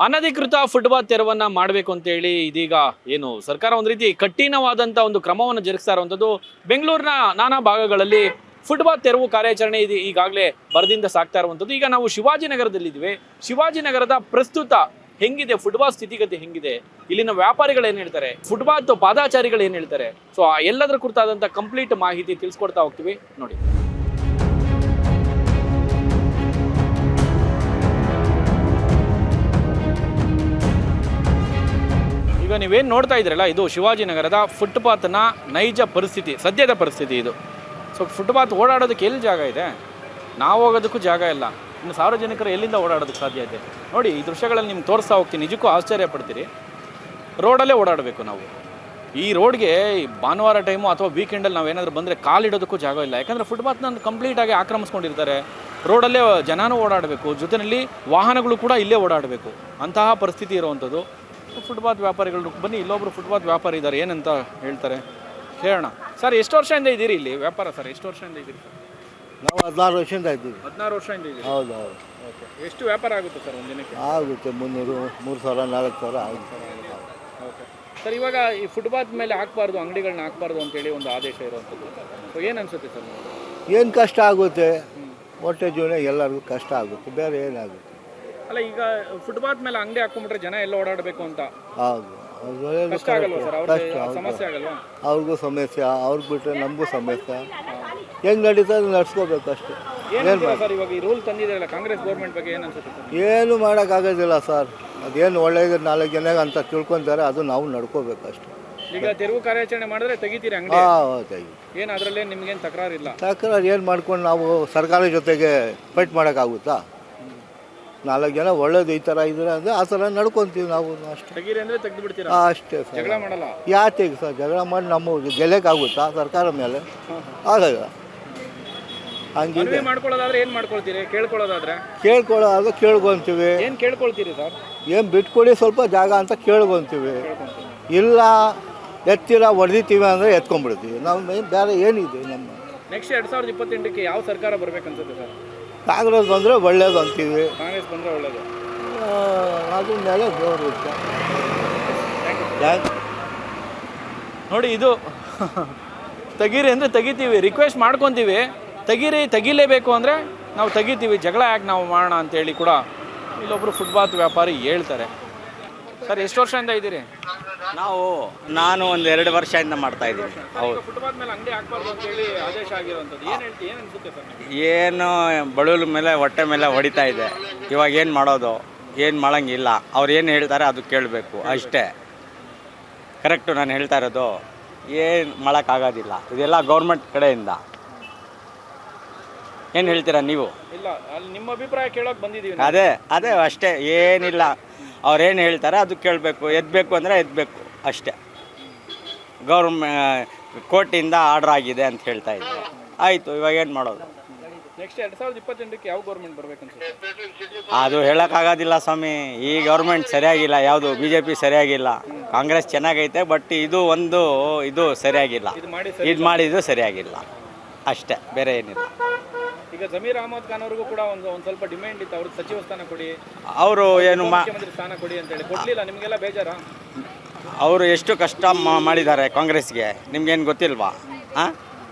ಅನಧಿಕೃತ ಫುಟ್ಪಾತ್ ತೆರವನ್ನ ಮಾಡಬೇಕು ಅಂತ ಹೇಳಿ ಇದೀಗ ಏನು ಸರ್ಕಾರ ಒಂದು ರೀತಿ ಕಠಿಣವಾದಂತ ಒಂದು ಕ್ರಮವನ್ನು ಜರುಗಿಸ್ತಾ ಇರುವಂತದ್ದು. ಬೆಂಗಳೂರಿನ ನಾನಾ ಭಾಗಗಳಲ್ಲಿ ಫುಟ್ಪಾತ್ ತೆರವು ಕಾರ್ಯಾಚರಣೆ ಇದು ಈಗಾಗಲೇ ಬರದಿಂದ ಸಾಕ್ತಾ ಇರುವಂತದ್ದು. ಈಗ ನಾವು ಶಿವಾಜಿನಗರದಲ್ಲಿದ್ದೀವಿ. ಶಿವಾಜಿನಗರದ ಪ್ರಸ್ತುತ ಹೆಂಗಿದೆ ಫುಟ್ಪಾತ್ ಸ್ಥಿತಿಗತಿ ಹೆಂಗಿದೆ, ಇಲ್ಲಿನ ವ್ಯಾಪಾರಿಗಳು ಏನ್ ಹೇಳ್ತಾರೆ, ಫುಟ್ಪಾತ್ ಪಾದಾಚಾರಿಗಳು ಏನ್ ಹೇಳ್ತಾರೆ, ಸೊ ಎಲ್ಲದರ ಕುರಿತಾದಂತ ಕಂಪ್ಲೀಟ್ ಮಾಹಿತಿ ತಿಳಿಸ್ಕೊಡ್ತಾ ಹೋಗ್ತೀವಿ ನೋಡಿ. ಈಗ ನೀವೇನು ನೋಡ್ತಾ ಇದ್ರಲ್ಲ, ಇದು ಶಿವಾಜಿನಗರದ ಫುಟ್ಪಾತ್ನ ನೈಜ ಪರಿಸ್ಥಿತಿ, ಸದ್ಯದ ಪರಿಸ್ಥಿತಿ ಇದು. ಸೊ ಫುಟ್ಪಾತ್ ಓಡಾಡೋದಕ್ಕೆ ಎಲ್ಲಿ ಜಾಗ ಇದೆ, ನಾವು ಹೋಗೋದಕ್ಕೂ ಜಾಗ ಇಲ್ಲ, ಇನ್ನು ಸಾರ್ವಜನಿಕರು ಎಲ್ಲಿಂದ ಓಡಾಡೋದಕ್ಕೆ ಸಾಧ್ಯ ಇದೆ ನೋಡಿ. ಈ ದೃಶ್ಯಗಳಲ್ಲಿ ನಿಮ್ಗೆ ತೋರಿಸ್ತಾ ಹೋಗ್ತೀನಿ, ನಿಜಕ್ಕೂ ಆಶ್ಚರ್ಯ ಪಡ್ತೀರಿ. ರೋಡಲ್ಲೇ ಓಡಾಡಬೇಕು ನಾವು. ಈ ರೋಡ್ಗೆ ಭಾನುವಾರ ಟೈಮು ಅಥವಾ ವೀಕೆಂಡಲ್ಲಿ ನಾವೇನಾದರೂ ಬಂದರೆ ಕಾಲಿಡೋದಕ್ಕೂ ಜಾಗ ಇಲ್ಲ, ಯಾಕಂದರೆ ಫುಟ್ಪಾತ್ನ ಕಂಪ್ಲೀಟಾಗಿ ಆಕ್ರಮಿಸ್ಕೊಂಡಿರ್ತಾರೆ. ರೋಡಲ್ಲೇ ಜನನೂ ಓಡಾಡಬೇಕು, ಜೊತೆಯಲ್ಲಿ ವಾಹನಗಳು ಕೂಡ ಇಲ್ಲೇ ಓಡಾಡಬೇಕು, ಅಂತಹ ಪರಿಸ್ಥಿತಿ ಇರುವಂಥದ್ದು. ಫುಟ್ಪಾತ್ ವ್ಯಾಪಾರಿಗಳು ಬನ್ನಿ, ಇಲ್ಲೊಬ್ರು ಫುಟ್ಪಾತ್ ವ್ಯಾಪಾರಿ ಇದ್ದಾರೆ, ಏನಂತ ಹೇಳ್ತಾರೆ ಕೇಳೋಣ. ಸರ್, ಎಷ್ಟು ವರ್ಷದಿಂದ ಇದ್ದೀರಿ ಇಲ್ಲಿ ವ್ಯಾಪಾರ? ಸರ್, ಎಷ್ಟು ವರ್ಷದಿಂದ ಇದ್ದೀರಿ ಸರ್? ನಾವು 16 ವರ್ಷದಿಂದ ಇದ್ದೀವಿ. 16 ವರ್ಷದಿಂದ ಇದ್ದೀವಿ. ಹೌದು ಹೌದು. ಓಕೆ, ಎಷ್ಟು ವ್ಯಾಪಾರ ಆಗುತ್ತೆ ಸರ್ ಒಂದು ದಿನಕ್ಕೆ? ಆಗುತ್ತೆ 300, 3,000, 4,000 ಆಗುತ್ತೆ. ಓಕೆ ಸರ್, ಇವಾಗ ಈ ಫುಟ್ಪಾತ್ ಮೇಲೆ ಹಾಕ್ಬಾರ್ದು, ಅಂಗಡಿಗಳನ್ನ ಹಾಕ್ಬಾರ್ದು ಅಂತೇಳಿ ಒಂದು ಆದೇಶ ಇರುವಂಥದ್ದು. ಸೊ ಏನು ಅನಿಸುತ್ತೆ ಸರ್? ಏನು ಕಷ್ಟ ಆಗುತ್ತೆ, ಹೊಟ್ಟೆ ಜೀವನ ಎಲ್ಲರಿಗೂ ಕಷ್ಟ ಆಗುತ್ತೆ, ಬೇರೆ ಏನಾಗುತ್ತೆ. ಅಲ್ಲ, ಈಗ ಫುಟ್ಪಾತ್ ಮೇಲೆ ಅಂಗಡಿ ಹಾಕೊಂಡ್ಬಿಟ್ರೆ ಜನ ಎಲ್ಲ ಓಡಾಡಬೇಕು ಅಂತ. ಹೌದು, ಕಷ್ಟ ಆಗಲ್ವಾ ಸರ್? ಅವ್ರಿಗೆ ಸಮಸ್ಯೆ ಆಗಲ್ವಾ? ಅವ್ರಿಗೂ ಸಮಸ್ಯೆ, ಅವ್ರಿಗೆ ಬಿಟ್ಟರೆ ನಮಗೂ ಸಮಸ್ಯೆ. ಹೆಂಗೆ ನಡೀತದೆ ನಡ್ಸ್ಕೋಬೇಕು ಅಷ್ಟೇ. ಏನು ಸರ್ ಇವಾಗ ಈ ರೂಲ್ ತಂದಿದ್ದಾರಲ್ಲ ಕಾಂಗ್ರೆಸ್ ಗೌರ್ಮೆಂಟ್ ಬಗ್ಗೆ, ಏನು ಅನ್ಸುತ್ತೆ ಸರ್? ಏನು ಮಾಡೋಕ್ಕಾಗೋದಿಲ್ಲ ಸರ್. ಅದೇನು ಒಳ್ಳೆಯದು 4 ಜನ ಅಂತ ತಿಳ್ಕೊತಾರೆ, ಅದು ನಾವು ನಡ್ಕೋಬೇಕು ಅಷ್ಟೇ. ಈಗ ತೆರವು ಕಾರ್ಯಾಚರಣೆ ಮಾಡಿದ್ರೆ ತೆಗಿತೀರಿ ಅಂಗಡಿ? ಹೌದು. ಏನು ಅದರಲ್ಲೇ ನಿಮ್ಗೇನು ತಕರಾರಿಲ್ಲ? ತಕರಾರು ಏನು ಮಾಡ್ಕೊಂಡು ನಾವು ಸರ್ಕಾರ ಜೊತೆಗೆ ಫೈಟ್ ಮಾಡೋಕ್ಕಾಗುತ್ತಾ? 4 ಜನ ಒಳ್ಳೇದು ಈ ಥರ ಇದ್ರೆ ಅಂದರೆ ಆ ಥರ ನಡ್ಕೊತೀವಿ ನಾವು ಅಷ್ಟೇ. ತೆಗೀರಿ ಅಂದರೆ ತೆಗೆದು ಬಿಡ್ತೀರಾ? ಅಷ್ಟೇ ಸರ್. ಜಗಳ ಮಾಡಲ್ಲ? ಯಾತಿಗೆ ಸರ್ ಜಗಳ ಮಾಡಿ ನಮ್ಮ ಗೆಲ್ಲಕ್ಕಾಗುತ್ತಾ ಸರ್ಕಾರ ಮೇಲೆ? ಆಗಲ್ಲ. ಹಂಗೆ ಮಾಡ್ಕೊಳ್ಳೋದಾದ್ರೆ ಏನು ಮಾಡ್ಕೊಳ್ತೀರಿ? ಕೇಳ್ಕೊಳ್ಳೋದಾದ್ರೆ ಕೇಳ್ಕೊಳ್ಳೋದು ಕೇಳ್ಕೊಂತೀವಿ. ಏನು ಕೇಳ್ಕೊಳ್ತೀರಿ ಸರ್? ಏನು ಬಿಟ್ಕೊಡಿ ಸ್ವಲ್ಪ ಜಾಗ ಅಂತ ಕೇಳ್ಕೊಂತೀವಿ. ಇಲ್ಲ ಎತ್ತಿರ ಹೊಡೆದಿತೀವಿ ಅಂದರೆ ಎತ್ಕೊಂಡ್ಬಿಡ್ತೀವಿ. ನಾವು ಬೇರೆ ಏನಿದೆ ನಮ್ಮ. ನೆಕ್ಸ್ಟ್ 2028ಕ್ಕೆ ಯಾವ ಸರ್ಕಾರ ಬರ್ಬೇಕನ್ಸುತ್ತೆ ಸರ್? ಕಾಂಗ್ರೆಸ್ ಬಂದರೆ ಒಳ್ಳೇದು ಅಂತೀವಿ. ಕಾಂಗ್ರೆಸ್ ಬಂದರೆ ಒಳ್ಳೇದು. ಅದ್ರ ಮೇಲೆ ದೇವರು ನೋಡಿ, ಇದು ತೆಗೀರಿ ಅಂದರೆ ತೆಗಿತೀವಿ, ರಿಕ್ವೆಸ್ಟ್ ಮಾಡ್ಕೊತೀವಿ. ತೆಗಿಲೇಬೇಕು ಅಂದರೆ ನಾವು ತೆಗಿತೀವಿ, ಜಗಳ ಯಾಕೆ ನಾವು ಮಾಡೋಣ ಅಂತೇಳಿ ಕೂಡ ಇಲ್ಲೊಬ್ಬರು ಫುಟ್ಪಾತ್ ವ್ಯಾಪಾರಿ ಹೇಳ್ತಾರೆ. ಸರ್, ಎಷ್ಟು ವರ್ಷದಿಂದ ಇದ್ದೀರಿ? ನಾನು ಒಂದು 2 ವರ್ಷದಿಂದ ಮಾಡ್ತಾ ಇದ್ದೀನಿ. ಹೌದು. ಫುಟ್ಪಾತ್ ಮೇಲೆ ಅಂಗಡಿ ಹಾಕ್ಬಾರ್ದು ಅಂತೇಳಿ ಆದೇಶ ಆಗಿರುವಂಥದ್ದು, ಏನು ಹೇಳ್ತೀವಿ, ಏನು ಅನಿಸುತ್ತೆ ಸರ್? ಏನು ಬಳುವಲ ಮೇಲೆ ಹೊಟ್ಟೆ ಮೇಲೆ ಹೊಡಿತಾ ಇದೆ. ಇವಾಗ ಏನು ಮಾಡೋದು, ಏನು ಮಾಡೋಂಗಿಲ್ಲ. ಅವ್ರು ಏನು ಹೇಳ್ತಾರೆ ಅದು ಕೇಳಬೇಕು ಅಷ್ಟೇ. ಕರೆಕ್ಟು ನಾನು ಹೇಳ್ತಾ ಇರೋದು. ಏನು ಮಾಡೋಕ್ಕಾಗೋದಿಲ್ಲ, ಇದೆಲ್ಲ ಗೌರ್ಮೆಂಟ್ ಕಡೆಯಿಂದ. ಏನು ಹೇಳ್ತೀರಾ ನೀವು? ಇಲ್ಲ, ಅಲ್ಲಿ ನಿಮ್ಮ ಅಭಿಪ್ರಾಯ ಕೇಳೋಕೆ ಬಂದಿದ್ದೀವಿ. ಅದೇ ಅಷ್ಟೇ, ಏನಿಲ್ಲ. ಅವ್ರೇನು ಹೇಳ್ತಾರೆ ಅದು ಕೇಳಬೇಕು, ಎದ್ದಬೇಕು ಅಂದರೆ ಎದ್ದಬೇಕು ಅಷ್ಟೇ. ಕೋರ್ಟಿಂದ ಆರ್ಡ್ರ್ ಆಗಿದೆ ಅಂತ ಹೇಳ್ತಾ ಇದ್ದಾರೆ. ಆಯಿತು, ಇವಾಗ ಏನು ಮಾಡೋದು? ನೆಕ್ಸ್ಟ್ 2028ಕ್ಕೆ ಯಾವ ಗೌರ್ಮೆಂಟ್ ಬರ್ಬೇಕನ್ಸುತ್ತೆ? ಅದು ಹೇಳೋಕ್ಕಾಗೋದಿಲ್ಲ ಸ್ವಾಮಿ. ಈ ಗೌರ್ಮೆಂಟ್ ಸರಿಯಾಗಿಲ್ಲ, ಯಾವುದು BJP ಸರಿಯಾಗಿಲ್ಲ. ಕಾಂಗ್ರೆಸ್ ಚೆನ್ನಾಗೈತೆ, ಬಟ್ ಇದು ಸರಿಯಾಗಿಲ್ಲ. ಇದು ಮಾಡಿದ್ದು ಸರಿಯಾಗಿಲ್ಲ ಅಷ್ಟೇ, ಬೇರೆ ಏನಿಲ್ಲ. ಈಗ ಜಮೀರ್ ಅಹಮದ್ ಖಾನ್ ಅವ್ರಿಗೂ ಕೂಡ ಒಂದು ಸ್ವಲ್ಪ ಡಿಮ್ಯಾಂಡ್ ಇತ್ತು, ಅವ್ರಿಗೆ ಸಚಿವ ಸ್ಥಾನ ಕೊಡಿ, ಅವರು ಏನು ಮುಖ್ಯಮಂತ್ರಿ ಸ್ಥಾನ ಕೊಡಿ ಅಂತೇಳಿ ಕೊಡಲಿಲ್ಲ. ನಿಮಗೆಲ್ಲ ಬೇಜಾರಾ? ಅವರು ಎಷ್ಟು ಕಷ್ಟ ಮಾಡಿದ್ದಾರೆ ಕಾಂಗ್ರೆಸ್ಗೆ, ನಿಮ್ಗೇನು ಗೊತ್ತಿಲ್ವಾ?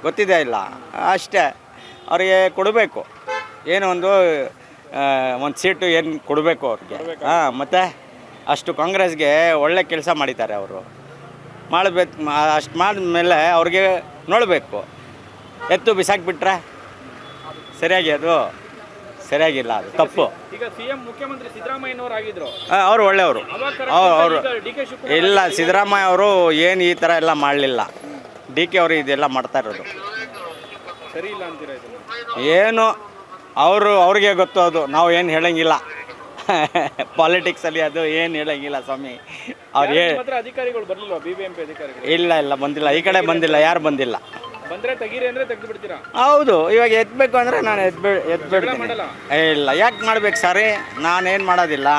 ಗೊತ್ತಿದೆ ಇಲ್ಲ ಅಷ್ಟೇ. ಅವರಿಗೆ ಕೊಡಬೇಕು, ಏನು ಒಂದು ಸೀಟು ಏನು ಕೊಡಬೇಕು ಅವ್ರಿಗೆ. ಮತ್ತು ಅಷ್ಟು ಕಾಂಗ್ರೆಸ್ಗೆ ಒಳ್ಳೆ ಕೆಲಸ ಮಾಡಿದ್ದಾರೆ ಅವರು. ಮಾಡಬೇಕು, ಅಷ್ಟು ಮಾಡಿದ್ಮೇಲೆ ಅವ್ರಿಗೆ ನೋಡಬೇಕು. ಎತ್ತು ಬಿಸಾಕ್ಬಿಟ್ರೆ ಅದು ಸರಿಯಾಗಿಲ್ಲ, ಅದು ತಪ್ಪು. ಈಗ ಸಿಎಂ ಮುಖ್ಯಮಂತ್ರಿ ಸಿದ್ದರಾಮಯ್ಯನವರು ಆಗಿದ್ರು, ಅವರು ಒಳ್ಳೆಯವರು. ಅವರು ಇಲ್ಲ, ಸಿದ್ದರಾಮಯ್ಯ ಅವರು ಏನು ಈ ಥರ ಎಲ್ಲ ಮಾಡಲಿಲ್ಲ. DK ಅವರು ಇದೆಲ್ಲ ಮಾಡ್ತಾ ಇರೋದು ಸರಿ ಇಲ್ಲ ಅಂತೀರಾ? ಏನು ಅವ್ರಿಗೆ ಗೊತ್ತು, ಅದು ನಾವು ಏನು ಹೇಳಂಗಿಲ್ಲ. ಪಾಲಿಟಿಕ್ಸಲ್ಲಿ ಅದು ಏನು ಹೇಳಂಗಿಲ್ಲ ಸ್ವಾಮಿ. ಅವ್ರು ಅಧಿಕಾರಿಗಳು ಬರಲಿಲ್ಲ, BBMP ಅಧಿಕಾರಿಗಳು? ಇಲ್ಲ ಬಂದಿಲ್ಲ, ಈ ಕಡೆ ಬಂದಿಲ್ಲ, ಯಾರು ಬಂದಿಲ್ಲ. ಬಂದರೆ ತೆಗೀರಿ ಅಂದರೆ ತೆಗೆದು ಬಿಡ್ತೀರಾ? ಹೌದು, ಇವಾಗ ಎತ್ತಬೇಕು ಅಂದರೆ ನಾನು ಎದ್ಬಿಡ್ತೀನಿ. ಇಲ್ಲ, ಯಾಕೆ ಮಾಡ್ಬೇಕು ಸರಿ, ನಾನೇನು ಮಾಡೋದಿಲ್ಲ.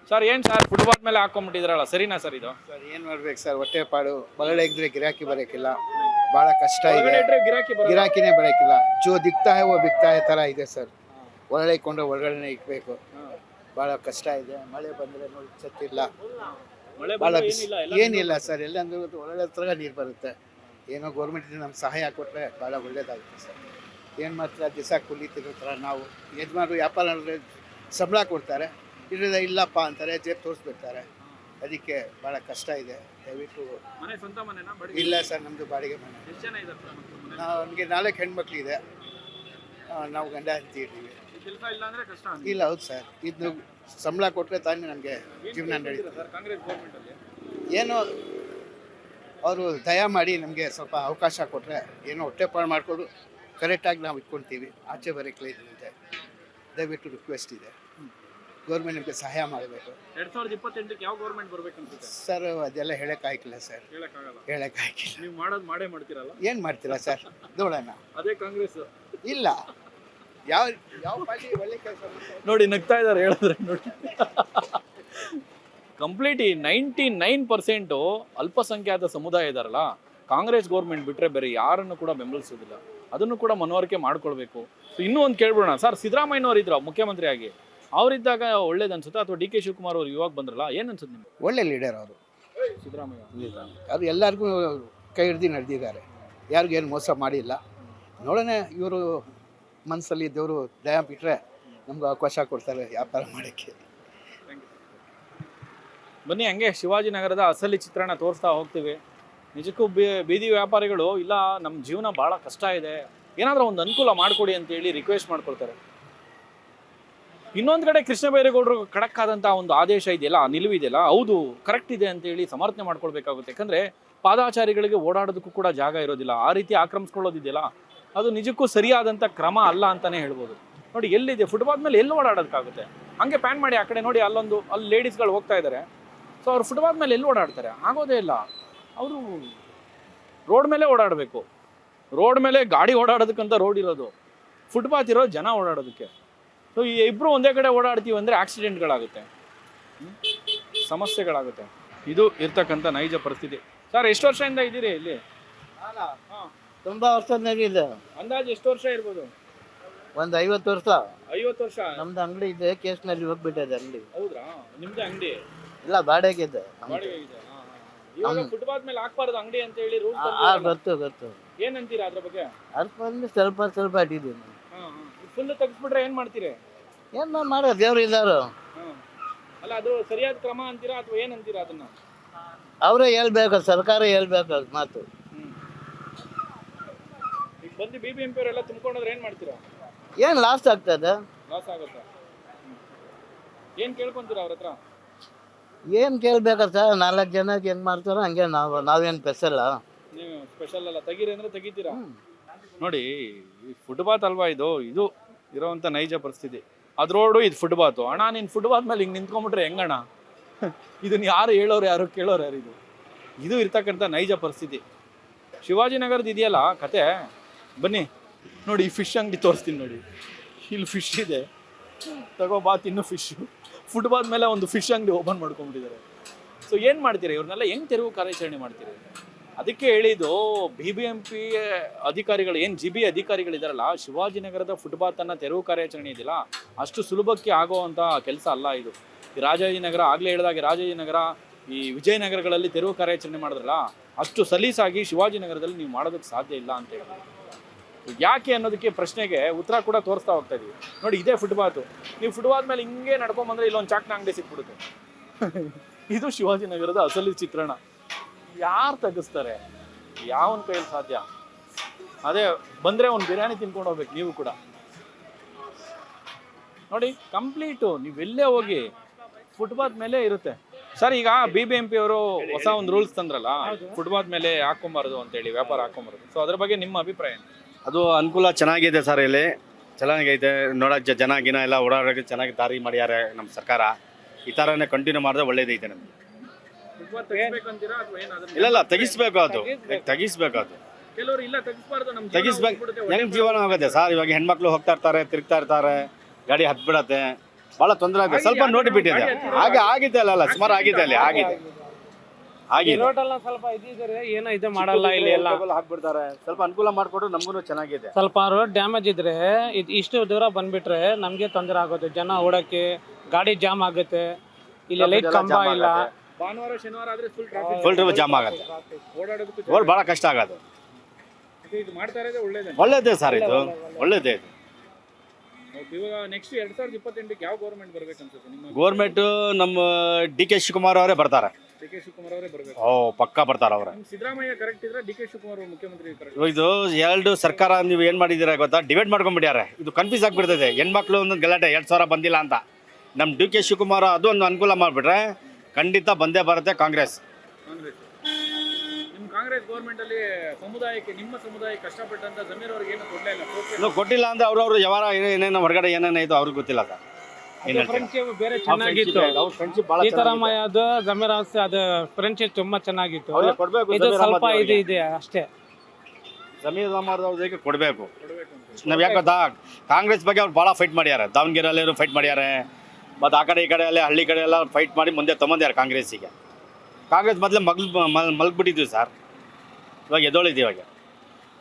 ಸರ್, ಏನು ಸರ್ ಫುಟ್ಪಾತ್ ಮೇಲೆ ಹಾಕೊಂಡ್ಬಿಟ್ಟಿದ್ರಲ್ಲ, ಸರಿನಾ ಸರ್ ಇದು? ಸರ್, ಏನು ಮಾಡ್ಬೇಕು ಸರ್, ಹೊಟ್ಟೆ ಪಾಡು. ಬರಳೆ ಇದ್ರೆ ಗಿರಾಕಿ ಬರೋಕ್ಕಿಲ್ಲ, ಭಾಳ ಕಷ್ಟ ಇದೆ. ಗಿರಾಕಿನೇ ಬರೋಕ್ಕಿಲ್ಲ. ದಿಕ್ತಾ ಬಿಕ್ತಾ ಥರ ಇದೆ ಸರ್. ಒಳ್ಳೆ ಇಟ್ಕೊಂಡ್ರೆ ಒಳಗಡೆ ಇಕ್ಬೇಕು. ಭಾಳ ಕಷ್ಟ ಇದೆ. ಮಳೆ ಬಂದರೆ ನೋಡಿ ಸತ್ತಿಲ್ಲ, ಮಳೆ ಭಾಳ ಬಂದ್ರೆ ಬಿಸಿ ಏನಿಲ್ಲ, ಎಲ್ಲ ಏನಿಲ್ಲ ಸರ್. ಎಲ್ಲ ಅಂದ್ರೆ ಒಳ್ಳೆ ಹತ್ರ ನೀರು ಬರುತ್ತೆ. ಏನೋ ಗೌರ್ಮೆಂಟಿಂದ ನಮ್ಗೆ ಸಹಾಯ ಕೊಟ್ಟರೆ ಭಾಳ ಒಳ್ಳೇದಾಗುತ್ತೆ ಸರ್. ಏನು ಮಾಡ್ತಾರೆ, ದಿವಸ ಕೂಲಿ ತಿನ್ನೋ ಥರ ನಾವು ಯಜಮಾನರು ವ್ಯಾಪಾರ ಸಂಬಳ ಕೊಡ್ತಾರೆ, ಇಲ್ಲಪ್ಪ ಅಂತಾರೆ, ಜೇಬು ತೋರಿಸ್ಬಿಡ್ತಾರೆ. ಅದಕ್ಕೆ ಭಾಳ ಕಷ್ಟ ಇದೆ. ದಯವಿಟ್ಟು ಮನೆ ಸ್ವಂತ ಮನೆನಾ ಬಾಡಿಗೆ? ಇಲ್ಲ ಸರ್, ನಮ್ಮದು ಬಾಡಿಗೆ ಮನೆ. ಎಷ್ಟು ಜನ ಇದ್ದಾರೆ ಸರ್ ಮನೆ? ನನಗೆ 4 ಹೆಣ್ಮಕ್ಳಿದೆ. ನಾವು ಗಂಡ ಹೆಂಡತಿ ಇದ್ದೀವಿ. ಕೆಲಸ ಇಲ್ಲ ಅಂದ್ರೆ ಕಷ್ಟ ಇಲ್ಲ, ಹೌದು ಸರ್. ಇದು ಸಂಬಳ ಕೊಟ್ಟರೆ ತಾನೇ ನಮಗೆ ಜೀವನ ನಡೀತದೆ. ಸರ್ ಕಾಂಗ್ರೆಸ್ ಗೌರ್ಮೆಂಟ್ ಅಲ್ಲಿ ಏನೋ ಅವರು ದಯ ಮಾಡಿ ನಮಗೆ ಸ್ವಲ್ಪ ಅವಕಾಶ ಕೊಟ್ಟರೆ ಏನೋ ಹೊಟ್ಟೆಪಾಡು ಮಾಡಿಕೊಂಡು ಕರೆಕ್ಟಾಗಿ ನಾವು ಇಟ್ಕೊಳ್ತೀವಿ. ಆಚೆ ಬರೋಕ್ಕಿಲ್ಲ ಇದರಿಂದ ದಯವಿಟ್ಟು ರಿಕ್ವೆಸ್ಟ್ ಇದೆ. ಗೌರ್ಮೆಂಟ್ ನಮಗೆ ಸಹಾಯ ಮಾಡಬೇಕು. 2028ಕ್ಕೆ ಯಾವ ಗೌರ್ಮೆಂಟ್ ಬರ್ಬೇಕು ಅನ್ಸುತ್ತೆ ಸರ್ ಅದೆಲ್ಲ ಹೇಳೋಕ್ಕಾಗಿಲ್ಲ ಸರ್, ಹೇಳಕ್ಕಾಗಲ್ಲ. ಹೇಳೋಕ್ಕಾಗಿಲ್ಲ. ನೀವು ಮಾಡೋದು ಮಾಡೇ ಮಾಡ್ತೀರಲ್ಲ, ಏನು ಮಾಡ್ತೀರಾ ಸರ್, ನೋಡೋಣ. ಅದೇ ಕಾಂಗ್ರೆಸ್. ಇಲ್ಲ, ಯಾವ ಯಾವ ಪಾರ್ಟಿ ಒಳ್ಳೆ ಕೆಲಸ ನೋಡಿ ನಗ್ತಾ ಇದ್ದಾರೆ ಹೇಳಿದ್ರೆ ನೋಡಿ. ಕಂಪ್ಲೀಟ್ 99% ಅಲ್ಪಸಂಖ್ಯಾತ ಸಮುದಾಯ ಇದಾರಲ್ಲ, ಕಾಂಗ್ರೆಸ್ ಗೌರ್ಮೆಂಟ್ ಬಿಟ್ಟರೆ ಬೇರೆ ಯಾರನ್ನು ಕೂಡ ಬೆಂಬಲಿಸೋದಿಲ್ಲ. ಅದನ್ನು ಕೂಡ ಮನವರಿಕೆ ಮಾಡ್ಕೊಳ್ಬೇಕು. ಸೊ ಇನ್ನೂ ಒಂದು ಕೇಳ್ಬಿಡೋಣ ಸರ್, ಸಿದ್ದರಾಮಯ್ಯನವ್ರು ಇದ್ರು ಮುಖ್ಯಮಂತ್ರಿ ಆಗಿ, ಅವರಿದ್ದಾಗ ಒಳ್ಳೇದು ಅನ್ಸುತ್ತಾ ಅಥವಾ ಡಿ ಕೆ ಶಿವಕುಮಾರ್ ಅವರು ಇವಾಗ ಬಂದ್ರಲ್ಲ, ಏನು ಅನ್ಸುತ್ತೆ ನಿಮ್ಗೆ? ಒಳ್ಳೆ ಲೀಡರ್ ಅವರು. ಸಿದ್ದರಾಮಯ್ಯ ಅವರು ಎಲ್ಲರಿಗೂ ಕೈ ಹಿಡ್ದು ನಡೆದಿದ್ದಾರೆ, ಯಾರಿಗೇನು ಮೋಸ ಮಾಡಿಲ್ಲ. ನೋಡೋಣ, ಇವರು ಮನಸ್ಸಲ್ಲಿ ದೇವರು ದಯ ಬಿಟ್ಟರೆ ನಮ್ಗೆ ಅವಕಾಶ ಕೊಡ್ತಾರೆ ವ್ಯಾಪಾರ ಮಾಡೋಕ್ಕೆ. ಬನ್ನಿ ಹಂಗೆ ಶಿವಾಜಿನಗರದ ಅಸಲಿ ಚಿತ್ರಣ ತೋರಿಸ್ತಾ ಹೋಗ್ತೀವಿ. ನಿಜಕ್ಕೂ ಬೀದಿ ವ್ಯಾಪಾರಿಗಳು ಇಲ್ಲ ನಮ್ಮ ಜೀವನ ಭಾಳ ಕಷ್ಟ ಇದೆ, ಏನಾದರೂ ಒಂದು ಅನುಕೂಲ ಮಾಡಿಕೊಡಿ ಅಂತೇಳಿ ರಿಕ್ವೆಸ್ಟ್ ಮಾಡ್ಕೊಳ್ತಾರೆ. ಇನ್ನೊಂದು ಕಡೆ ಕೃಷ್ಣ ಬೈರೇಗೌಡರು ಖಡಕ್ ಆದಂಥ ಒಂದು ಆದೇಶ ಇದೆಯಲ್ಲ, ನಿಲುವಿದೆಯಲ್ಲ, ಹೌದು ಕರೆಕ್ಟ್ ಇದೆ ಅಂತೇಳಿ ಸಮರ್ಥನೆ ಮಾಡ್ಕೊಳ್ಬೇಕಾಗುತ್ತೆ. ಯಾಕಂದರೆ ಪಾದಾಚಾರಿಗಳಿಗೆ ಓಡಾಡೋದಕ್ಕೂ ಕೂಡ ಜಾಗ ಇರೋದಿಲ್ಲ. ಆ ರೀತಿ ಆಕ್ರಮಿಸ್ಕೊಳ್ಳೋದಿದೆಯಲ್ಲ, ಅದು ನಿಜಕ್ಕೂ ಸರಿಯಾದಂಥ ಕ್ರಮ ಅಲ್ಲ ಅಂತಲೇ ಹೇಳ್ಬೋದು. ನೋಡಿ ಎಲ್ಲಿದೆ ಫುಟ್ಪಾತ್ ಮೇಲೆ ಎಲ್ಲಿ ಓಡಾಡೋದಕ್ಕಾಗುತ್ತೆ? ಹಂಗೆ ಪ್ಯಾನ್ ಮಾಡಿ ಆ ಕಡೆ ನೋಡಿ, ಅಲ್ಲಿ ಲೇಡೀಸ್ಗಳು ಹೋಗ್ತಾ ಇದ್ದಾರೆ. ಸೊ ಅವ್ರು ಫುಟ್ಪಾತ್ ಮೇಲೆ ಎಲ್ಲಿ ಓಡಾಡ್ತಾರೆ? ಆಗೋದೇ ಇಲ್ಲ. ಅವರು ರೋಡ್ ಮೇಲೆ ಓಡಾಡಬೇಕು. ರೋಡ್ ಮೇಲೆ ಗಾಡಿ ಓಡಾಡೋದಕ್ಕಂತ ರೋಡ್ ಇರೋದು, ಫುಟ್ಪಾತ್ ಇರೋ ಜನ ಓಡಾಡೋದಕ್ಕೆ. ಸೊ ಈ ಇಬ್ಬರು ಒಂದೇ ಕಡೆ ಓಡಾಡ್ತೀವಿ ಅಂದರೆ ಆಕ್ಸಿಡೆಂಟ್ಗಳಾಗುತ್ತೆ, ಸಮಸ್ಯೆಗಳಾಗುತ್ತೆ. ಇದು ಇರ್ತಕ್ಕಂಥ ನೈಜ ಪರಿಸ್ಥಿತಿ. ಸರ್ ಎಷ್ಟು ವರ್ಷದಿಂದ ಇದ್ದೀರಿ ಇಲ್ಲಿ? ತುಂಬ ವರ್ಷನಾಗಿದೆ. ಅಂದಾಜು ಎಷ್ಟು ವರ್ಷ ಇರ್ಬೋದು? ಒಂದು 50 ವರ್ಷ. 50 ವರ್ಷ. ನಮ್ದು ಅಂಗಡಿ ಇದೆ, ಕೇಸ್ನಲ್ಲಿ ಹೋಗ್ಬಿಟ್ಟಿದೆ ಅಂಗಡಿ. ಹೌದ್ರಾ? ನಿಮ್ದು ಅಂಗಡಿ ಇಲ್ಲ, ಬಾಡಿಗೆಇದೆ. ಬಾಡಿಗೆ ಇದೆ. ಇವಾಗ ಫುಟ್ಪಾತ್ ಮೇಲೆ ಹಾಕ್ಬಾರ್ದು ಅಂಗಡಿ ಅಂತ ಹೇಳಿ ರೂಲ್ ಗೊತ್ತು. ಏನಂತೀರಾ ಅದ್ರ ಬಗ್ಗೆ? ಅಲ್ಪ ಅಂದ್ರೆ ಸ್ವಲ್ಪ ಇಟ್ಟಿದ್ದೀನಿ. ಫುಲ್ ತೆಗಿಸ್ಬಿಟ್ರೆ ಏನ್ ಮಾಡ್ತೀರಿ? ಏನು ಮಾಡೋ, ದೇವ್ರು ಇದ್ದಾರು. ಅಲ್ಲ ಅದು ಸರಿಯಾದ ಕ್ರಮ ಅಂತೀರಾ ಅಥವಾ ಏನಂತೀರಾ ಅದನ್ನ? ಅವರೇ ಹೇಳ್ಬೇಕು, ಸರ್ಕಾರ ಹೇಳ್ಬೇಕು ಅದು ಮಾತು. ಈಗ ಬಂದು BBMP ಅವರೆಲ್ಲ ತುಂಬ್ಕೊಂಡ್ರೆ ಏನ್ ಮಾಡ್ತೀರಾ? ಏನು ಲಾಸ್ ಆಗ್ತದೆ? ಲಾಸ್ ಆಗುತ್ತೆ. ಏನ್ ಕೇಳ್ಕೊಂತೀರಾ ಅವ್ರ ಹತ್ರ? ಏನು ಕೇಳ್ಬೇಕಾ ಸರ್? 4 ಜನಕ್ಕೆ ಹೆಂಗೆ ಮಾಡ್ತಾರೋ ಹಂಗೆ ನಾವೇನು ಸ್ಪೆಷಲ್ಲ. ನೀವು ಸ್ಪೆಷಲ್ ಅಲ್ಲ, ತೆಗೀರಿ ಅಂದ್ರೆ ತೆಗಿತೀರಾ? ನೋಡಿ ಫುಟ್ಪಾತ್ ಅಲ್ವಾ ಇದು ಇರೋವಂಥ ನೈಜ ಪರಿಸ್ಥಿತಿ. ಅದು ರೋಡು, ಇದು ಫುಟ್ಪಾತು. ಅಣ್ಣ ನೀನು ಫುಟ್ಪಾತ್ ಮೇಲೆ ಹಿಂಗೆ ನಿಂತ್ಕೊಂಡ್ಬಿಟ್ರೆ ಹೆಂಗಣ್ಣ? ಇದನ್ನು ಯಾರು ಹೇಳೋರು ಯಾರು ಕೇಳೋರು ಯಾರು? ಇದು ಇರ್ತಕ್ಕಂಥ ನೈಜ ಪರಿಸ್ಥಿತಿ. ಶಿವಾಜಿನಗರದ ಇದೆಯಲ್ಲ ಕತೆ, ಬನ್ನಿ ನೋಡಿ ಈ ಫಿಶ್ ಅಂಗಡಿ ತೋರಿಸ್ತೀನಿ ನೋಡಿ. ಇಲ್ಲಿ ಫಿಶ್ ಇದೆ, ತಗೋಬಾ ತಿನ್ನು ಫಿಶ್ಶು. ಫುಟ್ಪಾತ್ ಮೇಲೆ ಒಂದು ಫಿಶ್ ಅಂಗಡಿ ಓಪನ್ ಮಾಡ್ಕೊಂಡ್ಬಿಟ್ಟಿದ್ದಾರೆ. ಸೊ ಏನು ಮಾಡ್ತೀರಿ ಇವ್ರನ್ನೆಲ್ಲ? ಹೆಂಗೆ ತೆರವು ಕಾರ್ಯಾಚರಣೆ ಮಾಡ್ತೀರಿ? ಅದಕ್ಕೆ ಹೇಳಿದ್ದು BBMP ಅಧಿಕಾರಿಗಳು, ಏನು GB ಅಧಿಕಾರಿಗಳಿದಾರಲ್ಲ, ಶಿವಾಜಿನಗರದ ಫುಟ್ಪಾತನ್ನು ತೆರವು ಕಾರ್ಯಾಚರಣೆ ಇದೆಯಲ್ಲ, ಅಷ್ಟು ಸುಲಭಕ್ಕೆ ಆಗೋವಂಥ ಕೆಲಸ ಅಲ್ಲ ಇದು. ಈ ರಾಜಾಜಿನಗರ, ಆಗಲೇ ಹೇಳಿದಾಗೆ ರಾಜಾಜಿನಗರ, ಈ ವಿಜಯನಗರಗಳಲ್ಲಿ ತೆರವು ಕಾರ್ಯಾಚರಣೆ ಮಾಡಿದ್ರಲ್ಲ, ಅಷ್ಟು ಸಲೀಸಾಗಿ ಶಿವಾಜಿನಗರದಲ್ಲಿ ನೀವು ಮಾಡೋದಕ್ಕೆ ಸಾಧ್ಯ ಇಲ್ಲ ಅಂತ ಹೇಳಿ. ಯಾಕೆ ಅನ್ನೋದಕ್ಕೆ ಪ್ರಶ್ನೆಗೆ ಉತ್ತರ ಕೂಡ ತೋರಿಸ್ತಾ ಹೋಗ್ತಾ ಇದೀವಿ. ನೋಡಿ ಇದೇ ಫುಟ್ಪಾತು. ನೀವು ಫುಟ್ಪಾತ್ ಮೇಲೆ ಹಿಂಗೆ ನಡ್ಕೊಂಬಂದ್ರೆ ಇಲ್ಲೊಂದು ಚಾಕ್ನ ಅಂಗಡಿ ಸಿಕ್ಬಿಡುತ್ತೆ. ಇದು ಶಿವಾಜಿನಗರದ ಅಸಲಿ ಚಿತ್ರಣ. ಯಾರು ತೆಗಿಸ್ತಾರೆ? ಯಾವನ ಕೈಯಲ್ಲಿ ಸಾಧ್ಯ? ಅದೇ ಬಂದರೆ ಒಂದು ಬಿರಿಯಾನಿ ತಿನ್ಕೊಂಡು ಹೋಗ್ಬೇಕು ನೀವು ಕೂಡ. ನೋಡಿ ಕಂಪ್ಲೀಟು ನೀವೆಲ್ಲೇ ಹೋಗಿ ಫುಟ್ಪಾತ್ ಮೇಲೆ ಇರುತ್ತೆ. ಸರ್ ಈಗ BBMP ಅವರು ಹೊಸ ಒಂದು ರೂಲ್ಸ್ ತಂದ್ರಲ್ಲ, ಫುಟ್ಪಾತ್ ಮೇಲೆ ಹಾಕೊಂಬಾರ್ದು ಅಂತೇಳಿ, ವ್ಯಾಪಾರ ಹಾಕೊಂಬಾರ್ದು. ಸೊ ಅದ್ರ ಬಗ್ಗೆ ನಿಮ್ಮ ಅಭಿಪ್ರಾಯ? ಅದು ಅನುಕೂಲ ಚೆನ್ನಾಗಿದೆ ಸರ್, ಇಲ್ಲಿ ಚೆನ್ನಾಗೈತೆ ನೋಡೋಕೆ, ಜನ ಗಿನ ಎಲ್ಲ ಓಡಾಡೋಕ್ಕೆ ಚೆನ್ನಾಗಿ ದಾರಿ ಮಾಡ್ಯಾರೆ ನಮ್ಮ ಸರ್ಕಾರ. ಈ ಥರನೇ ಕಂಟಿನ್ಯೂ ಮಾಡಿದ್ರೆ ಒಳ್ಳೇದೈತೆ ನಮಗೆ. ಇಲ್ಲ ತೆಗಿಸ್ಬೇಕು, ಅದು ತೆಗಿಸ್ಬೇಕು. ಅದು ಕೆಲವರು ಇಲ್ಲ ತೆಗಿಸ್ಬಾರ್ದು, ನಮ್ಮ ತೆಗಿಸ್ಬೇಕು. ಹೆಂಗೆ ಜೀವನ ಆಗುತ್ತೆ ಸರ್? ಇವಾಗ ಹೆಣ್ಮಕ್ಳು ಹೋಗ್ತಾ ಇರ್ತಾರೆ, ತಿರುಗ್ತಾ ಇರ್ತಾರೆ, ಗಾಡಿ ಹತ್ಬಿಡತ್ತೆ, ಭಾಳ ತೊಂದರೆ ಆಗುತ್ತೆ. ಸ್ವಲ್ಪ ನೋಡಿಬಿಟ್ಟಿದೆ, ಹಾಗೆ ಆಗಿದೆ ಅಲ್ಲ ಸುಮಾರು ಆಗಿದೆ, ಅಲ್ಲಿ ಆಗಿದೆ ಸ್ವಲ್ಪ ಇದ್ದಿದ್ರೆ ಏನೋ ಇದು ಮಾಡಲ್ಲ, ಇಲ್ಲಿ ಎಲ್ಲ ಹಾಕ್ಬಿಡ್ತಾರೆ. ಸ್ವಲ್ಪ ಅನುಕೂಲ ಮಾಡಿಕೊಟ್ರು ನಮಗೂ ಚೆನ್ನಾಗಿದೆ. ಸ್ವಲ್ಪ ರೋಡ್ ಡ್ಯಾಮೇಜ್ ಇದ್ರೆ ಇಷ್ಟು ದೂರ ಬಂದ್ಬಿಟ್ರೆ ನಮಗೆ ತೊಂದರೆ ಆಗೋದು. ಜನ ಓಡಕ್ಕೆ ಗಾಡಿ ಜಾಮ್ ಆಗುತ್ತೆ, ಇಲ್ಲಿ ಲೈಟ್ ಕಂಬ ಇಲ್ಲ. ಭಾನುವಾರ ಶನಿವಾರ ಆದ್ರೆ ಫುಲ್ ಟ್ರಿಪ್ ಜಾಮ್ ಆಗುತ್ತೆ, ಓಡಾಡೋದಕ್ಕೂ ರೋಡ್ ಭಾಳ ಕಷ್ಟ ಆಗೋದು. ಇದು ಮಾಡ್ತಾ ಇರೋದೇ ಒಳ್ಳೇದೇ. ಒಳ್ಳೇದೇ ಸರ್, ಇದು ಒಳ್ಳೇದೇ. ಇದು ಇವಾಗ ನೆಕ್ಸ್ಟ್ 2028ಕ್ಕೆ ಯಾವ ಗೌರ್ಮೆಂಟ್ ಬರ್ಬೇಕು ಅನ್ಸುತ್ತೆ ನಿಮ್ಮ? ಗೌರ್ಮೆಂಟ್ ನಮ್ಮ ಡಿ ಕೆ ಶಿವಕುಮಾರ್ ಅವರೇ ಬರ್ತಾರೆ. ಡಿ ಕೆ ಶಿವಕುಮಾರ್ ಅವರೇ ಬರ್ಬೇಕು. ಪಕ್ಕಾ ಬರ್ತಾರೆ ಅವರೇ. ಸಿದ್ದರಾಮಯ್ಯ ಕರೆಕ್ಟ್ ಇದ್ರೆ ಡಿ ಕೆ ಶಿವಕುಮಾರ್ ಮುಖ್ಯಮಂತ್ರಿ ಕರೆಕ್ಟ್? ಇದು ಎರಡು ಸರ್ಕಾರ ನೀವು ಏನು ಮಾಡಿದ್ದೀರಾ ಗೊತ್ತಾ, ಡಿವೈಡ್ ಮಾಡ್ಕೊಂಡ್ಬಿಟ್ಟಾರೆ. ಇದು ಕನ್ಫ್ಯೂಸ್ ಆಗಿಬಿಡ್ತದೆ. ಹೆಣ್ಮಕ್ಳು ಒಂದು ಗಲಾಟೆ 2,000 ಬಂದಿಲ್ಲ ಅಂತ. ನಮ್ಮ ಡಿ ಕೆ ಶಿವಕುಮಾರ್ ಅದು ಒಂದು ಅನುಕೂಲ ಮಾಡಿಬಿಟ್ರೆ ಖಂಡಿತ ಬಂದೇ ಬರುತ್ತೆ ಕಾಂಗ್ರೆಸ್. ನಿಮ್ಮ ಕಾಂಗ್ರೆಸ್ ಗೌರ್ಮೆಂಟ್ ಅಲ್ಲಿ ಸಮುದಾಯಕ್ಕೆ, ನಿಮ್ಮ ಸಮುದಾಯಕ್ಕೆ ಕಷ್ಟಪಟ್ಟಂತ ಜಮೀರ್ ಅವ್ರಿಗೆ ಏನು ಕೊಡಲೇ ಇಲ್ಲ. ಇನ್ನು ಕೊಟ್ಟಿಲ್ಲ ಅಂದ್ರೆ ಅವ್ರವ್ರು ಯಾವಾರ ಏನೇನೋ ಹೊರಗಡೆ ಏನೇನಾಯ್ತು ಅವ್ರಿಗೆ ಗೊತ್ತಿಲ್ಲ ಸರ್. ಫ್ರೆಂಡ್ಶಿಪ್ ಬೇರೆ ಚೆನ್ನಾಗಿತ್ತು. ಸೀತಾರಾಮಯ್ಯ ಅದು ಜಮೀರ್ ಅವಸ್ಥೆ ಅದು ಫ್ರೆಂಡ್ಶಿಪ್ ತುಂಬಾ ಚೆನ್ನಾಗಿತ್ತು. ಇದು ಸ್ವಲ್ಪ ಇದೆ ಅಷ್ಟೇ. ಜಮೀರ್ ಅಹಮದ್ ಅವ್ರಿಗೆ ಕೊಡಬೇಕು. ನಾವು ಯಾಕೆ ಗೊತ್ತಾ, ಕಾಂಗ್ರೆಸ್ ಬಗ್ಗೆ ಅವ್ರು ಭಾಳ ಫೈಟ್ ಮಾಡ್ಯಾರೆ. ದಾವಣಗೆರೆಯಲ್ಲಿ ಫೈಟ್ ಮಾಡ್ಯಾರೆ, ಮತ್ತು ಆ ಕಡೆ ಈ ಕಡೆ ಎಲ್ಲ ಹಳ್ಳಿ ಕಡೆ ಎಲ್ಲ ಫೈಟ್ ಮಾಡಿ ಮುಂದೆ ತೊಗೊಂಡ್ಯಾರೆ ಕಾಂಗ್ರೆಸ್ಸಿಗೆ. ಕಾಂಗ್ರೆಸ್ ಮೊದಲೇ ಮಲಗ್ಬಿಟ್ಟಿದ್ವಿ ಸರ್, ಇವಾಗ ಎದ್ದೊಳಿದ್ವಿ. ಇವಾಗ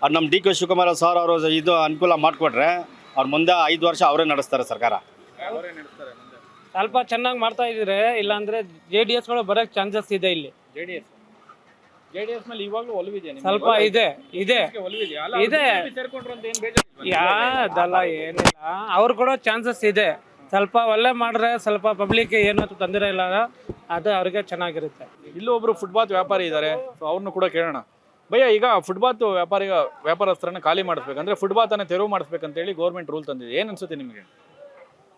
ಅವ್ರು ನಮ್ಮ ಡಿ ಕೆ ಶಿವಕುಮಾರ್ ಸರ್ ಅವರು ಇದು ಅನುಕೂಲ ಮಾಡಿಕೊಟ್ರೆ ಅವ್ರು ಮುಂದೆ 5 ವರ್ಷ ಅವರೇ ನಡೆಸ್ತಾರೆ ಸರ್ಕಾರ. ಸ್ವಲ್ಪ ಚೆನ್ನಾಗಿ ಮಾಡ್ತಾ ಇದ್ರೆ, ಇಲ್ಲಾಂದ್ರೆ JDS ಗಳು ಬರೋಕ್ ಚಾನ್ಸಸ್ ಇದೆ ಇಲ್ಲಿ. ಜೆಡಿಎಸ್ ಮೇಲೆ ಇವಾಗಲೂ ಒಲವಿದೆ, ಸ್ವಲ್ಪ ಇದೆ ಇದೆ ಸೇರ್ಕೊಂಡ್ರು ಅಂತ ಏನು ಬೇಜಾರು? ಯಾವ್ದಲ್ಲ ಏನಿಲ್ಲ, ಅವ್ರು ಕೊಡೋ ಚಾನ್ಸಸ್ ಇದೆ. ಸ್ವಲ್ಪ ಒಳ್ಳೆ ಮಾಡಿದ್ರೆ ಸ್ವಲ್ಪ ಪಬ್ಲಿಕ್ ಏನು ತೊಂದರೆ ಇಲ್ಲ, ಅದು ಅವ್ರಿಗೆ ಚೆನ್ನಾಗಿರುತ್ತೆ. ಇಲ್ಲೂ ಒಬ್ರು ಫುಟ್ಪಾತ್ ವ್ಯಾಪಾರಿ ಇದ್ದಾರೆ, ಸೊ ಅವ್ರನ್ನು ಕೂಡ ಕೇಳೋಣ. ಭಯ್ಯ, ಈಗ ಫುಟ್ಪಾತ್ ವ್ಯಾಪಾರಸ್ಥರನ್ನ ಖಾಲಿ ಮಾಡಿಸ್ಬೇಕಂದ್ರೆ ಫುಟ್ಪಾತನ್ನ ತೆರವು ಮಾಡಿಸ್ಬೇಕಂತೇಳಿ ಗೌರ್ಮೆಂಟ್ ರೂಲ್ ತಂದಿದೆ. ಏನು ಅನ್ಸುತ್ತೆ ನಿಮಗೆ?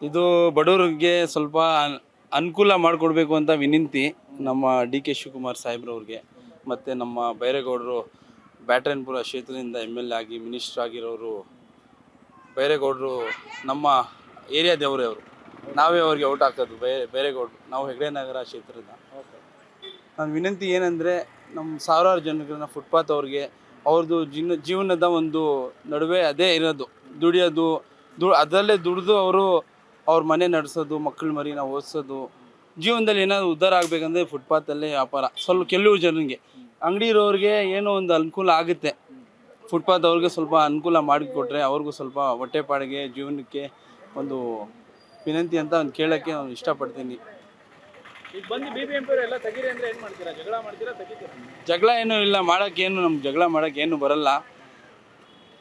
ಇದು ಬಡವರಿಗೆ ಸ್ವಲ್ಪ ಅನುಕೂಲ ಮಾಡಿಕೊಡ್ಬೇಕು ಅಂತ ವಿನಂತಿ ನಮ್ಮ ಡಿ ಕೆ ಶಿವಕುಮಾರ್ ಸಾಹೇಬ್ರವ್ರಿಗೆ. ಮತ್ತು ನಮ್ಮ ಬೈರೇಗೌಡರು ಬ್ಯಾಟರಾಯನಪುರ ಕ್ಷೇತ್ರದಿಂದ MLA ಆಗಿ ಮಿನಿಸ್ಟರ್ ಆಗಿರೋರು ಬೈರೇಗೌಡರು ನಮ್ಮ ಏರಿಯಾದವರೇ. ಅವರು ನಾವೇ ಅವ್ರಿಗೆ ಔಟ್ ಹಾಕೋದು ಬೈರೇಗೌಡರು. ನಾವು ಹೆಗ್ಡೆ ನಗರ ಕ್ಷೇತ್ರದ. ನನ್ನ ವಿನಂತಿ ಏನಂದರೆ, ನಮ್ಮ ಸಾವಿರಾರು ಜನಗಳನ್ನ ಫುಟ್ಪಾತ್ ಅವ್ರಿಗೆ ಅವ್ರದ್ದು ಜೀವನದ ಒಂದು ನಡುವೆ ಅದೇ ಇರೋದು, ದುಡಿಯೋದು, ಅದರಲ್ಲೇ ದುಡಿದು ಅವರು ಅವ್ರ ಮನೆ ನಡೆಸೋದು, ಮಕ್ಕಳು ಮರಿನ ಓದಿಸೋದು, ಜೀವನದಲ್ಲಿ ಏನಾದರೂ ಉದ್ಧಾರ ಆಗಬೇಕಂದ್ರೆ ಫುಟ್ಪಾತಲ್ಲೇ ವ್ಯಾಪಾರ. ಸ್ವಲ್ಪ ಕೆಲವು ಜನರಿಗೆ, ಅಂಗಡಿ ಇರೋರಿಗೆ ಏನೋ ಒಂದು ಅನುಕೂಲ ಆಗುತ್ತೆ. ಫುಟ್ಪಾತ್ ಅವ್ರಿಗೆ ಸ್ವಲ್ಪ ಅನುಕೂಲ ಮಾಡಿಕೊಟ್ರೆ ಅವ್ರಿಗೂ ಸ್ವಲ್ಪ ಹೊಟ್ಟೆಪಾಡಿಗೆ ಜೀವನಕ್ಕೆ ಒಂದು ವಿನಂತಿ ಅಂತ ಒಂದು ಕೇಳೋಕ್ಕೆ ನಾನು ಇಷ್ಟಪಡ್ತೀನಿ. ಈಗ ಬಂದು BBMP ಎಲ್ಲ ತೆಗೀರಿ ಅಂದರೆ ಏನು ಮಾಡ್ತೀರಾ? ಜಗಳ ಮಾಡ್ತೀರಾ, ತೆಗಿತೀರಾ? ಜಗಳ ಏನೂ ಇಲ್ಲ, ಮಾಡೋಕ್ಕೇನು ನಮ್ಗೆ ಜಗಳ ಮಾಡೋಕ್ಕೇನು ಬರಲ್ಲ.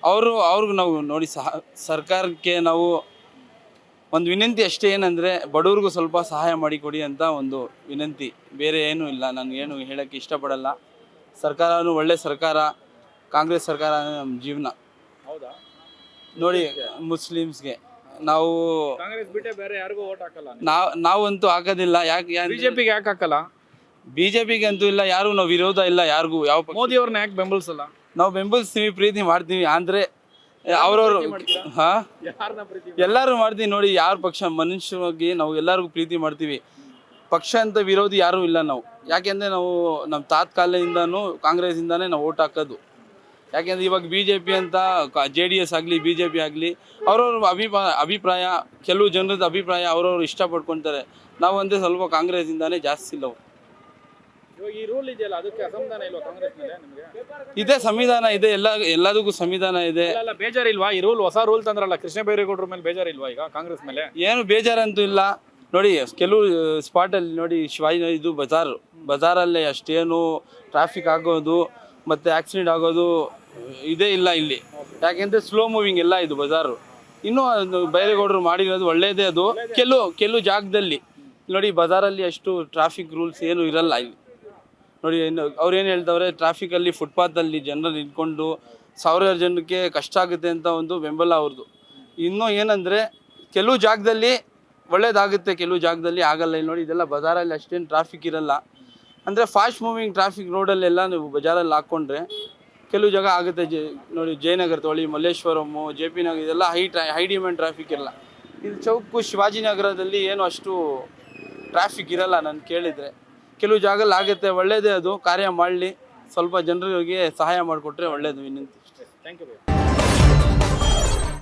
ಅವ್ರಿಗೂ ನಾವು ನೋಡಿ ಸರ್ಕಾರಕ್ಕೆ ನಾವು ಒಂದು ವಿನಂತಿ ಅಷ್ಟೇ, ಏನಂದರೆ ಬಡವ್ರಿಗೂ ಸ್ವಲ್ಪ ಸಹಾಯ ಮಾಡಿಕೊಡಿ ಅಂತ ಒಂದು ವಿನಂತಿ, ಬೇರೆ ಏನೂ ಇಲ್ಲ. ನಾನು ಏನು ಹೇಳೋಕ್ಕೆ ಇಷ್ಟಪಡಲ್ಲ. ಸರ್ಕಾರನೂ ಒಳ್ಳೆ ಸರ್ಕಾರ, ಕಾಂಗ್ರೆಸ್ ಸರ್ಕಾರ ನಮ್ಮ ಜೀವನ. ಹೌದಾ? ನೋಡಿ, ಮುಸ್ಲಿಮ್ಸ್ಗೆ ನಾವು ಕಾಂಗ್ರೆಸ್ ಬಿಟ್ಟೆ ಬೇರೆ ಯಾರಿಗೂ ಓಟ್ ಹಾಕಲ್ಲ. ನಾವಂತೂ ಹಾಕೋದಿಲ್ಲ. ಯಾಕೆ ಬಿಜೆಪಿಗೆ ಯಾಕೆ ಹಾಕಲ್ಲ? ಬಿಜೆಪಿಗೆ ಅಂತೂ ಇಲ್ಲ, ಯಾರು ನಾವು ವಿರೋಧ ಇಲ್ಲ ಯಾರಿಗೂ. ಯಾವ ಮೋದಿ ಅವ್ರನ್ನ ಯಾಕೆ ಬೆಂಬಲಿಸಲ್ಲ? ನಾವು ಬೆಂಬಲಿಸ್ತೀವಿ, ಪ್ರೀತಿ ಮಾಡ್ತೀವಿ. ಅಂದರೆ ಅವ್ರವ್ರು ಎಲ್ಲರೂ ಮಾಡ್ತೀವಿ. ನೋಡಿ, ಯಾರ ಪಕ್ಷ ಮನುಷ್ಯವಾಗಿ ನಾವು ಎಲ್ಲರಿಗೂ ಪ್ರೀತಿ ಮಾಡ್ತೀವಿ. ಪಕ್ಷ ಅಂತ ವಿರೋಧಿ ಯಾರೂ ಇಲ್ಲ ನಾವು. ಯಾಕೆಂದರೆ ನಾವು ನಮ್ಮ ತಾತ್ಕಾಲದಿಂದನೂ ಕಾಂಗ್ರೆಸ್ಸಿಂದನೇ ನಾವು ಓಟ್ ಹಾಕೋದು. ಯಾಕೆಂದರೆ ಇವಾಗ BJP ಅಂತ JDS ಆಗಲಿ BJP ಆಗಲಿ ಅವ್ರವ್ರ ಅಭಿಪ್ರಾಯ, ಕೆಲವು ಜನರದ ಅಭಿಪ್ರಾಯ ಅವ್ರವ್ರು ಇಷ್ಟಪಡ್ಕೊತಾರೆ. ನಾವು ಅಂದರೆ ಸ್ವಲ್ಪ ಕಾಂಗ್ರೆಸ್ಸಿಂದನೇ ಜಾಸ್ತಿ ನಾವು. ಇವಾಗ ಈ ರೂಲ್ ಇದೆಯಲ್ಲ, ಅದಕ್ಕೆ ಅಸಮಾಧಾನ ಇಲ್ವಾ ಕಾಂಗ್ರೆಸ್ ಮೇಲೆ ನಿಮಗೆ? ಇದೆ, ಸಂವಿಧಾನ ಇದೆ, ಎಲ್ಲದಕ್ಕೂ ಸಂವಿಧಾನ ಇದೆ. ಅಲ್ಲ, ಬೇಜಾರಿಲ್ವಾ ಈ ರೂಲ್? ಹೊಸ ರೂಲ್ ತಂದ್ರಲ್ಲ, ಕೃಷ್ಣ ಬೈರೇಗೌಡರ ಮೇಲೆ ಬೇಜಾರಿಲ್ವಾ ಈಗ ಕಾಂಗ್ರೆಸ್ ಮೇಲೆ? ಏನು ಬೇಜಾರಂತೂ ಇಲ್ಲ. ನೋಡಿ, ಕೆಲವು ಸ್ಪಾಟಲ್ಲಿ ನೋಡಿ, ಶಿವಾಜಿ ಇದು ಬಜಾರಲ್ಲೇ ಅಷ್ಟೇನು ಟ್ರಾಫಿಕ್ ಆಗೋದು ಮತ್ತು ಆಕ್ಸಿಡೆಂಟ್ ಆಗೋದು ಇದೇ ಇಲ್ಲ ಇಲ್ಲಿ. ಯಾಕೆಂದರೆ ಸ್ಲೋ ಮೂವಿಂಗ್ ಎಲ್ಲ ಇದು ಬಜಾರು. ಇನ್ನೂ ಬೈರೇಗೌಡರು ಮಾಡಿರೋದು ಒಳ್ಳೆಯದೇ. ಅದು ಕೆಲವು ಜಾಗದಲ್ಲಿ ನೋಡಿ, ಬಜಾರಲ್ಲಿ ಅಷ್ಟು ಟ್ರಾಫಿಕ್ ರೂಲ್ಸ್ ಏನು ಇರಲ್ಲ ಇಲ್ಲಿ. ನೋಡಿ, ಅವ್ರು ಏನು ಹೇಳ್ತವ್ರೆ, ಟ್ರಾಫಿಕಲ್ಲಿ ಫುಟ್ಪಾತಲ್ಲಿ ಜನರು ನಿಂತ್ಕೊಂಡು ಸಾವಿರಾರು ಜನಕ್ಕೆ ಕಷ್ಟ ಆಗುತ್ತೆ ಅಂತ ಒಂದು ಬೆಂಬಲ ಅವ್ರದ್ದು. ಇನ್ನೂ ಏನಂದರೆ, ಕೆಲವು ಜಾಗದಲ್ಲಿ ಒಳ್ಳೇದಾಗುತ್ತೆ, ಕೆಲವು ಜಾಗದಲ್ಲಿ ಆಗಲ್ಲ. ಇಲ್ಲಿ ನೋಡಿ, ಇದೆಲ್ಲ ಬಜಾರಲ್ಲಿ ಅಷ್ಟೇನು ಟ್ರಾಫಿಕ್ ಇರಲ್ಲ. ಅಂದರೆ ಫಾಸ್ಟ್ ಮೂವಿಂಗ್ ಟ್ರಾಫಿಕ್ ರೋಡಲ್ಲೆಲ್ಲ ನೀವು ಬಜಾರಲ್ಲಿ ಹಾಕ್ಕೊಂಡ್ರೆ ಕೆಲವು ಜಾಗ ಆಗುತ್ತೆ. ನೋಡಿ, ಜಯನಗರ ತೊಳಿ, ಮಲ್ಲೇಶ್ವರಮ್ಮು, JP ನಗರ, ಇದೆಲ್ಲ ಹೈ ಡಿಮ್ಯಾಂಡ್ ಟ್ರಾಫಿಕ್ ಇರಲ್ಲ. ಇದು ಚೌಕು ಶಿವಾಜಿನಗರದಲ್ಲಿ ಏನು ಅಷ್ಟು ಟ್ರಾಫಿಕ್ ಇರಲ್ಲ. ನಾನು ಕೇಳಿದರೆ ಕೆಲವು ಜಾಗದಲ್ಲಿ ಆಗುತ್ತೆ. ಒಳ್ಳೆಯದೇ, ಅದು ಕಾರ್ಯ ಮಾಡಲಿ, ಸ್ವಲ್ಪ ಜನರಿಗೆ ಸಹಾಯ ಮಾಡಿಕೊಟ್ರೆ ಒಳ್ಳೆಯದು. ವಿನಂತಿ. Thank you.